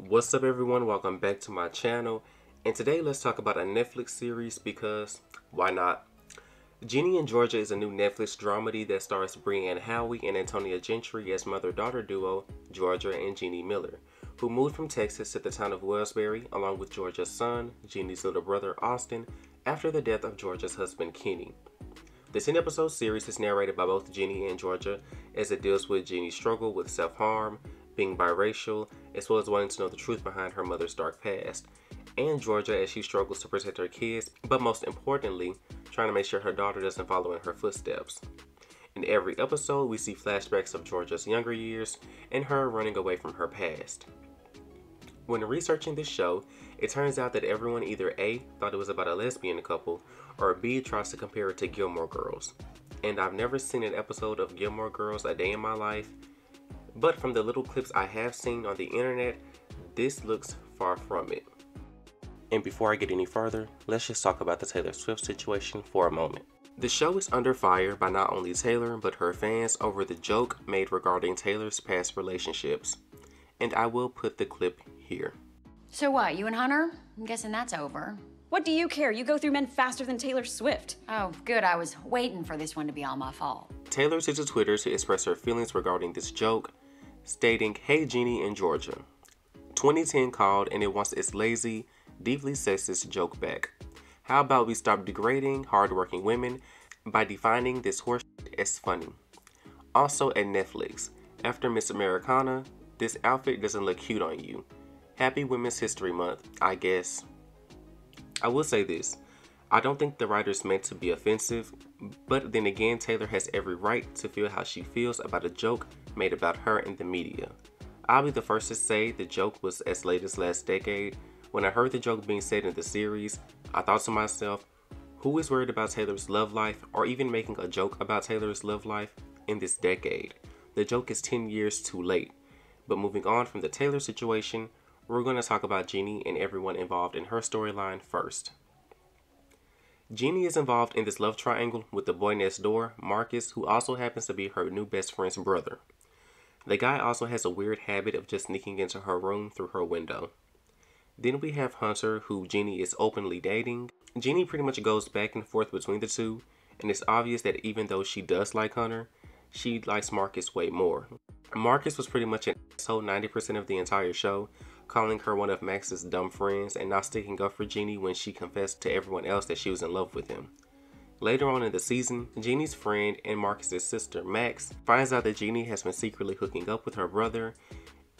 What's up everyone, welcome back to my channel, and today let's talk about a Netflix series because why not? Ginny and Georgia is a new Netflix dramedy that stars Brianne Howie and Antonia Gentry as mother-daughter duo Georgia and Jeannie Miller, who moved from Texas to the town of Wellsbury along with Georgia's son, Jeannie's little brother Austin, after the death of Georgia's husband Kenny. The 10-episode series is narrated by both Ginny and Georgia as it deals with Ginny's struggle with self-harm, being biracial, as well as wanting to know the truth behind her mother's dark past, and Georgia as she struggles to protect her kids, but most importantly, trying to make sure her daughter doesn't follow in her footsteps. In every episode, we see flashbacks of Georgia's younger years and her running away from her past. When researching this show, it turns out that everyone either A, thought it was about a lesbian couple, or B, tries to compare it to Gilmore Girls. And I've never seen an episode of Gilmore Girls a day in my life, but from the little clips I have seen on the internet, this looks far from it. And before I get any further, let's just talk about the Taylor Swift situation for a moment. The show is under fire by not only Taylor, but her fans over the joke made regarding Taylor's past relationships. And I will put the clip here. So what, you and Hunter? I'm guessing that's over. What do you care? You go through men faster than Taylor Swift. Oh, good, I was waiting for this one to be all my fault. Taylor took to Twitter to express her feelings regarding this joke, stating, "Hey Ginny and Georgia. 2010 called and it wants its lazy, deeply sexist joke back. How about we stop degrading hardworking women by defining this horse as funny? Also at Netflix, after Miss Americana, this outfit doesn't look cute on you. Happy Women's History Month, I guess." I will say this, I don't think the writers meant to be offensive, but then again, Taylor has every right to feel how she feels about a joke made about her in the media. I'll be the first to say the joke was as late as last decade. When I heard the joke being said in the series, I thought to myself, who is worried about Taylor's love life or even making a joke about Taylor's love life in this decade? The joke is 10 years too late. But moving on from the Taylor situation, we're going to talk about Ginny and everyone involved in her storyline first. Ginny is involved in this love triangle with the boy next door, Marcus, who also happens to be her new best friend's brother. The guy also has a weird habit of just sneaking into her room through her window. Then we have Hunter, who Ginny is openly dating. Ginny pretty much goes back and forth between the two, and it's obvious that even though she does like Hunter, she likes Marcus way more. Marcus was pretty much an asshole 90% of the entire show, calling her one of Max's dumb friends and not sticking up for Ginny when she confessed to everyone else that she was in love with him. Later on in the season, Ginny's friend and Marcus's sister, Max, finds out that Ginny has been secretly hooking up with her brother,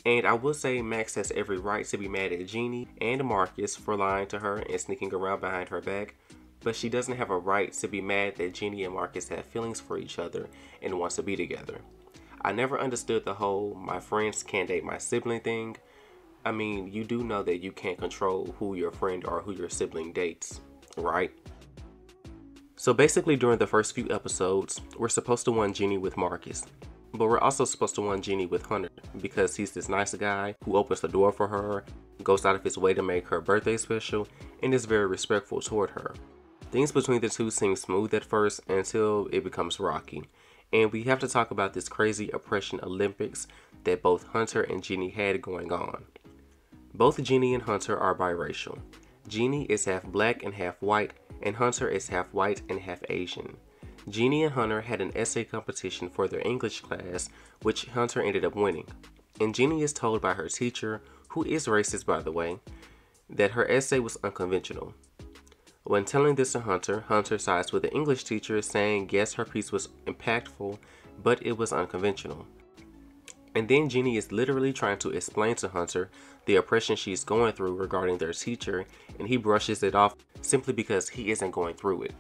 and I will say Max has every right to be mad at Ginny and Marcus for lying to her and sneaking around behind her back, but she doesn't have a right to be mad that Ginny and Marcus have feelings for each other and wants to be together. I never understood the whole "my friends can't date my sibling" thing. I mean, you do know that you can't control who your friend or who your sibling dates, right? So basically during the first few episodes, we're supposed to want Ginny with Marcus. But we're also supposed to want Ginny with Hunter because he's this nice guy who opens the door for her, goes out of his way to make her birthday special, and is very respectful toward her. Things between the two seem smooth at first until it becomes rocky. And we have to talk about this crazy oppression Olympics that both Hunter and Ginny had going on. Both Ginny and Hunter are biracial. Ginny is half black and half white, and Hunter is half white and half Asian. Ginny and Hunter had an essay competition for their English class, which Hunter ended up winning. And Ginny is told by her teacher, who is racist by the way, that her essay was unconventional. When telling this to Hunter, Hunter sides with the English teacher, saying yes, her piece was impactful, but it was unconventional. And then Ginny is literally trying to explain to Hunter the oppression she's going through regarding their teacher, and he brushes it off simply because he isn't going through it.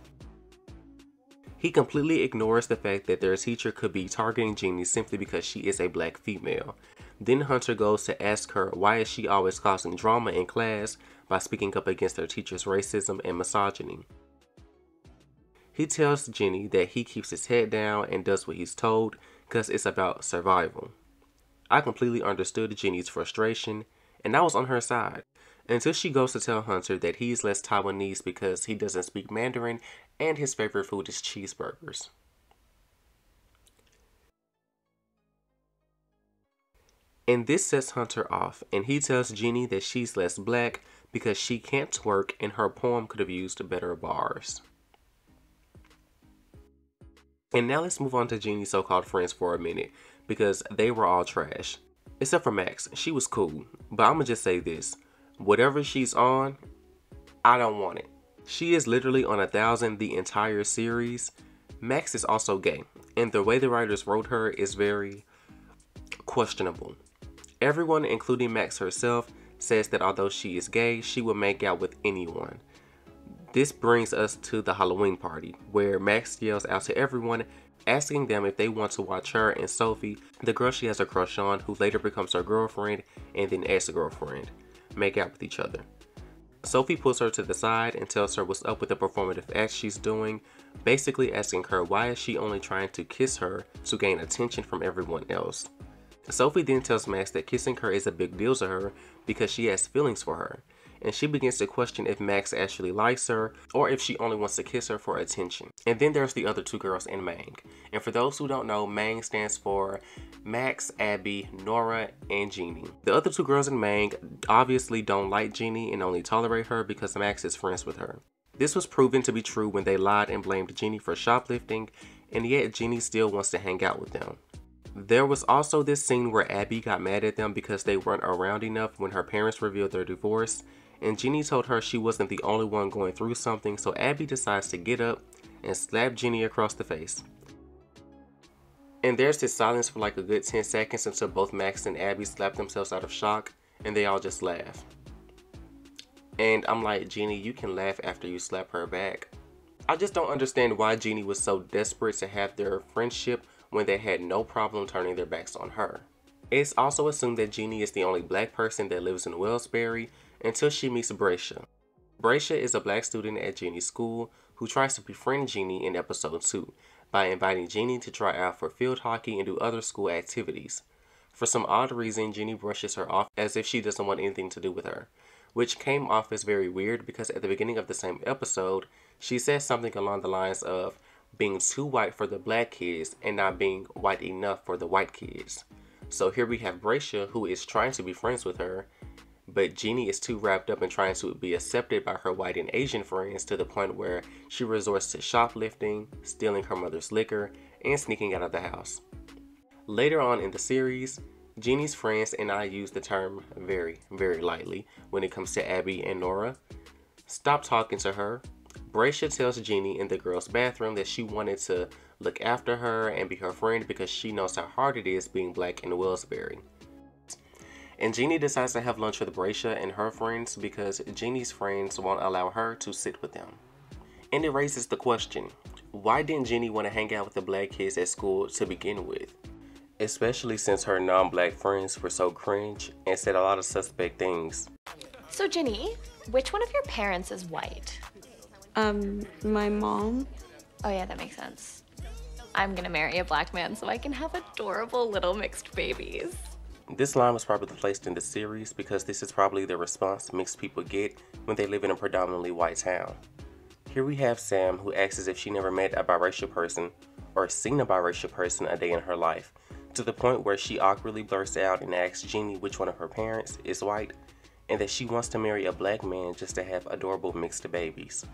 He completely ignores the fact that their teacher could be targeting Ginny simply because she is a black female. Then Hunter goes to ask her why is she always causing drama in class by speaking up against their teacher's racism and misogyny. He tells Ginny that he keeps his head down and does what he's told because it's about survival. I completely understood Ginny's frustration, and I was on her side, until she goes to tell Hunter that he's less Taiwanese because he doesn't speak Mandarin and his favorite food is cheeseburgers. And this sets Hunter off, and he tells Ginny that she's less black because she can't twerk and her poem could have used better bars. And now let's move on to Ginny's so-called friends for a minute, because they were all trash. Except for Max, she was cool. But I'ma just say this, whatever she's on, I don't want it. She is literally on 1,000 the entire series. Max is also gay, and the way the writers wrote her is very questionable. Everyone, including Max herself, says that although she is gay, she will make out with anyone. This brings us to the Halloween party, where Max yells out to everyone, asking them if they want to watch her and Sophie, the girl she has a crush on, who later becomes her girlfriend and then ex-girlfriend, make out with each other. Sophie pulls her to the side and tells her what's up with the performative act she's doing, basically asking her why is she only trying to kiss her to gain attention from everyone else. Sophie then tells Max that kissing her is a big deal to her because she has feelings for her, and she begins to question if Max actually likes her or if she only wants to kiss her for attention. And then there's the other two girls in Mang. And for those who don't know, Mang stands for Max, Abby, Nora, and Ginny. The other two girls in Mang obviously don't like Ginny and only tolerate her because Max is friends with her. This was proven to be true when they lied and blamed Ginny for shoplifting, and yet Ginny still wants to hang out with them. There was also this scene where Abby got mad at them because they weren't around enough when her parents revealed their divorce, and Ginny told her she wasn't the only one going through something, so Abby decides to get up and slap Ginny across the face. And there's this silence for like a good 10 seconds until both Max and Abby slap themselves out of shock, and they all just laugh. And I'm like, Ginny, you can laugh after you slap her back. I just don't understand why Ginny was so desperate to have their friendship when they had no problem turning their backs on her. It's also assumed that Ginny is the only black person that lives in Wellsbury until she meets Biracial. Biracial is a black student at Ginny's school who tries to befriend Ginny in episode 2 by inviting Ginny to try out for field hockey and do other school activities. For some odd reason, Ginny brushes her off as if she doesn't want anything to do with her, which came off as very weird because at the beginning of the same episode, she says something along the lines of being too white for the black kids and not being white enough for the white kids. So here we have Biracial, who is trying to be friends with her, but Ginny is too wrapped up in trying to be accepted by her white and Asian friends to the point where she resorts to shoplifting, stealing her mother's liquor, and sneaking out of the house. Later on in the series, Ginny's friends and I use the term very, very lightly when it comes to Abby and Nora. Stop talking to her. Biracial tells Ginny in the girls' bathroom that she wanted to look after her and be her friend because she knows how hard it is being black in Wellsbury. And Ginny decides to have lunch with Biracial and her friends because Ginny's friends won't allow her to sit with them. And it raises the question, why didn't Ginny want to hang out with the black kids at school to begin with? Especially since her non-black friends were so cringe and said a lot of suspect things. So Ginny, which one of your parents is white? My mom. Oh yeah, that makes sense. I'm gonna marry a black man so I can have adorable little mixed babies. This line was probably placed in the series because this is probably the response mixed people get when they live in a predominantly white town. Here we have Sam, who asks as if she never met a biracial person or seen a biracial person a day in her life, to the point where she awkwardly blurts out and asks Ginny which one of her parents is white and that she wants to marry a black man just to have adorable mixed babies.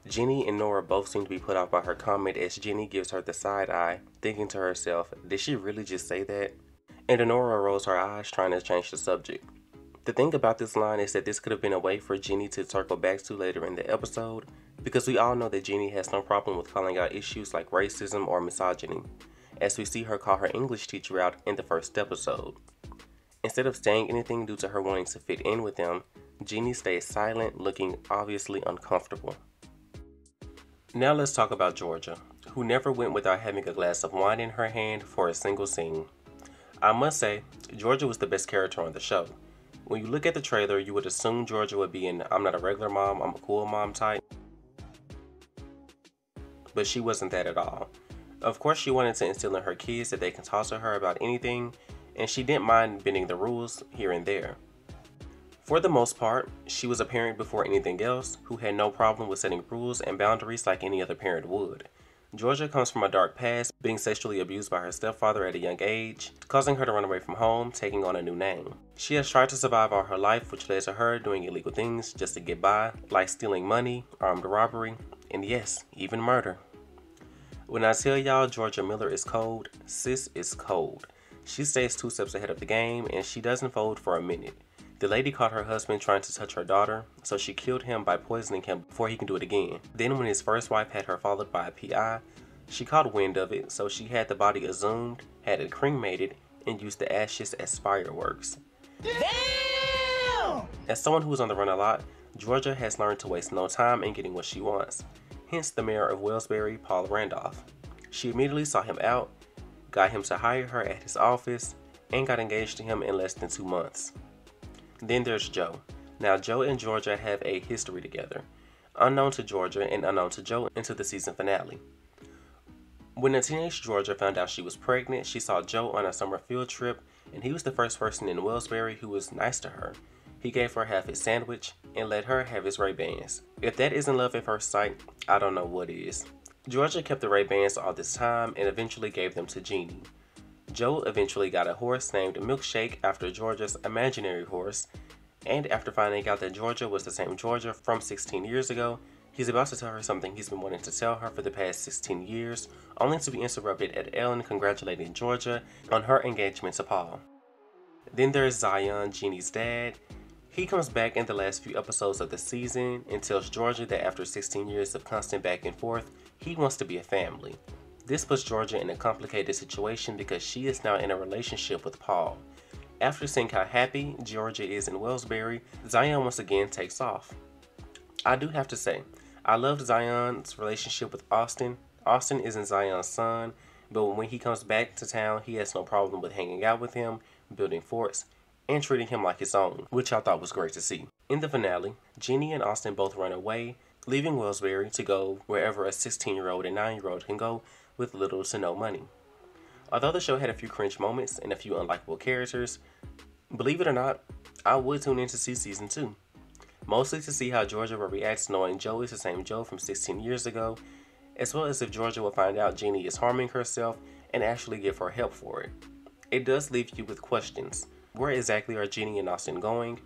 Ginny and Nora both seem to be put off by her comment as Ginny gives her the side eye, thinking to herself, did she really just say that? And Nora rolls her eyes trying to change the subject. The thing about this line is that this could have been a way for Ginny to circle back to later in the episode, because we all know that Ginny has no problem with calling out issues like racism or misogyny, as we see her call her English teacher out in the first episode. Instead of saying anything due to her wanting to fit in with them, Ginny stays silent, looking obviously uncomfortable. Now let's talk about Georgia, who never went without having a glass of wine in her hand for a single scene. I must say, Georgia was the best character on the show. When you look at the trailer, you would assume Georgia would be an I'm not a regular mom, I'm a cool mom type. But she wasn't that at all. Of course, she wanted to instill in her kids that they can talk to her about anything, and she didn't mind bending the rules here and there. For the most part, she was a parent before anything else who had no problem with setting rules and boundaries like any other parent would. Georgia comes from a dark past, being sexually abused by her stepfather at a young age, causing her to run away from home, taking on a new name. She has tried to survive all her life, which led to her doing illegal things just to get by, like stealing money, armed robbery, and yes, even murder. When I tell y'all Georgia Miller is cold, sis is cold. She stays 2 steps ahead of the game, and she doesn't fold for a minute. The lady caught her husband trying to touch her daughter, so she killed him by poisoning him before he can do it again. Then when his first wife had her followed by a PI, she caught wind of it, so she had the body exhumed, had it cremated, and used the ashes as fireworks. Damn! As someone who is on the run a lot, Georgia has learned to waste no time in getting what she wants. Hence the mayor of Wellsbury, Paul Randolph. She immediately saw him out, got him to hire her at his office, and got engaged to him in less than 2 months. Then there's Joe. Now Joe and Georgia have a history together, unknown to Georgia and unknown to Joe until the season finale. When the teenage Georgia found out she was pregnant, she saw Joe on a summer field trip, and he was the first person in Wellsbury who was nice to her. He gave her half his sandwich and let her have his Ray-Bans. If that isn't love at first sight, I don't know what is. Georgia kept the Ray-Bans all this time and eventually gave them to Ginny. Joe eventually got a horse named Milkshake after Georgia's imaginary horse, and after finding out that Georgia was the same Georgia from 16 years ago, he's about to tell her something he's been wanting to tell her for the past 16 years, only to be interrupted at Ellen congratulating Georgia on her engagement to Paul. Then there's Zion, Ginny's dad. He comes back in the last few episodes of the season and tells Georgia that after 16 years of constant back and forth, he wants to be a family. This puts Georgia in a complicated situation because she is now in a relationship with Paul. After seeing how happy Georgia is in Wellsbury, Zion once again takes off. I do have to say, I loved Zion's relationship with Austin. Austin isn't Zion's son, but when he comes back to town, he has no problem with hanging out with him, building forts, and treating him like his own, which I thought was great to see. In the finale, Ginny and Austin both run away, leaving Wellsbury to go wherever a 16-year-old and 9-year-old can go with little to no money. Although the show had a few cringe moments and a few unlikable characters, believe it or not, I would tune in to see season 2. Mostly to see how Georgia will react knowing Joe is the same Joe from 16 years ago, as well as if Georgia will find out Ginny is harming herself and actually give her help for it. It does leave you with questions. Where exactly are Ginny and Austin going?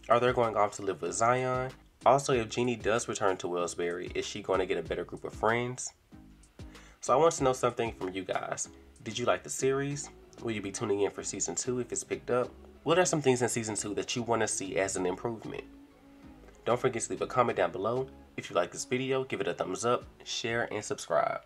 Are they going off to live with Zion? Also, if Ginny does return to Wellsbury, is she going to get a better group of friends? So I want to know something from you guys. Did you like the series? Will you be tuning in for season 2 if it's picked up? What are some things in season 2 that you want to see as an improvement? Don't forget to leave a comment down below. If you like this video, give it a thumbs up, share, and subscribe.